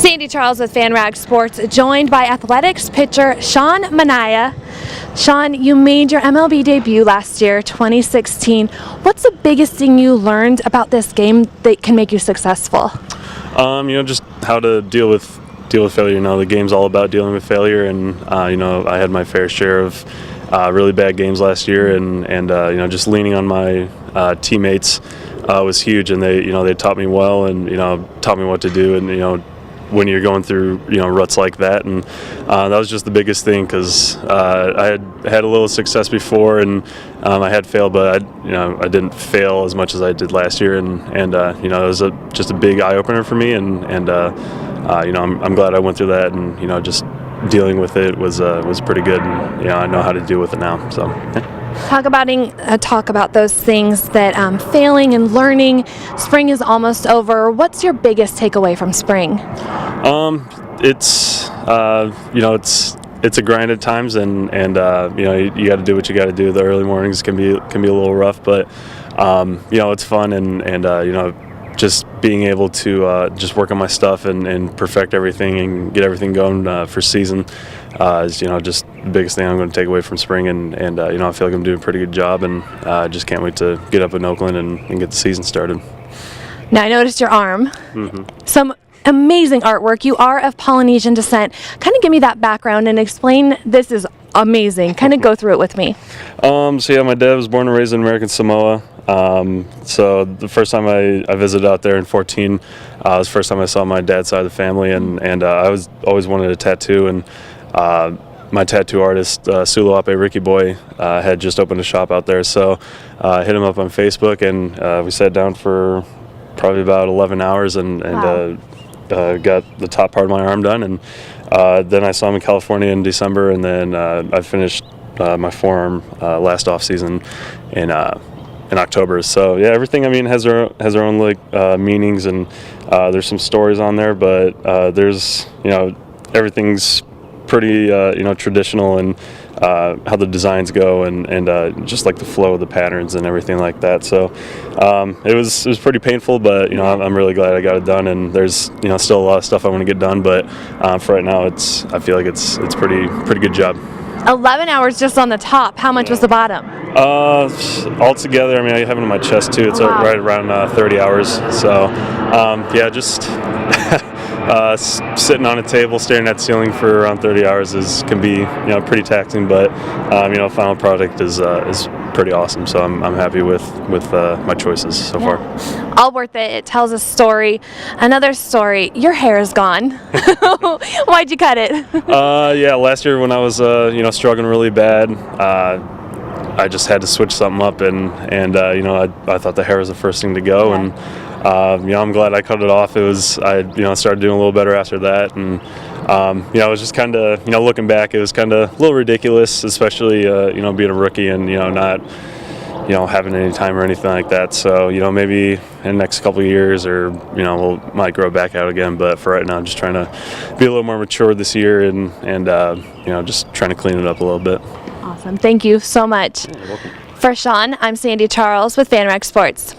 Sande Charles with FanRag Sports, joined by athletics pitcher Sean Manaea. Sean, you made your MLB debut last year, 2016. What's the biggest thing you learned about this game that can make you successful? Just how to deal with failure. The game's all about dealing with failure, and I had my fair share of really bad games last year, and just leaning on my teammates was huge, and they taught me well, and taught me what to do, and when you're going through ruts like that, and that was just the biggest thing, because I had a little success before, and I had failed, but I didn't fail as much as I did last year, and it was just a big eye opener for me, and I'm glad I went through that, and just dealing with it was pretty good, and I know how to deal with it now. So. Talk about those things that failing and learning. Spring is almost over. What's your biggest takeaway from spring? It's a grind at times, and you got to do what you got to do. The early mornings can be a little rough, but it's fun, and just being able to just work on my stuff and perfect everything and get everything going for season is just the biggest thing I'm going to take away from spring, and I feel like I'm doing a pretty good job, and I just can't wait to get up in Oakland and get the season started. Now, I noticed your arm. Some amazing artwork. You are of Polynesian descent. Kind of give me that background and explain. This is amazing. Kind of go through it with me. My dad was born and raised in American Samoa. So the first time I visited out there in 2014, was the first time I saw my dad's side of the family, and I always wanted a tattoo, and my tattoo artist, Suluape Ricky Boy, had just opened a shop out there, so I hit him up on Facebook, and we sat down for probably about 11 hours and Wow. Got the top part of my arm done, and then I saw him in California in December, and then I finished my forearm last off season in October. So yeah, everything has their own meanings, and there's some stories on there, but there's everything's pretty traditional, and how the designs go, and just like the flow of the patterns and everything like that. So it was pretty painful, but I'm really glad I got it done, and there's still a lot of stuff I want to get done, but for right now I feel like it's pretty good job. 11 hours just on the top. How much was the bottom? Altogether, I have it on my chest too. It's Wow. right around 30 hours. So, just sitting on a table staring at the ceiling for around 30 hours can be pretty taxing. But final product is pretty awesome. So I'm happy with my choices so far. All worth it. It tells a story. Another story. Your hair is gone. Why'd you cut it? Last year when I was struggling really bad, I just had to switch something up, and I thought the hair was the first thing to go, and I'm glad I cut it off. I started doing a little better after that, and it was just kind of looking back, it was kind of a little ridiculous, especially being a rookie and not having any time or anything like that. So maybe in the next couple of years, or might grow back out again. But for right now, I'm just trying to be a little more mature this year, and just trying to clean it up a little bit. Awesome. Thank you so much. You're welcome. For Sean, I'm Sande Charles with FanRag Sports.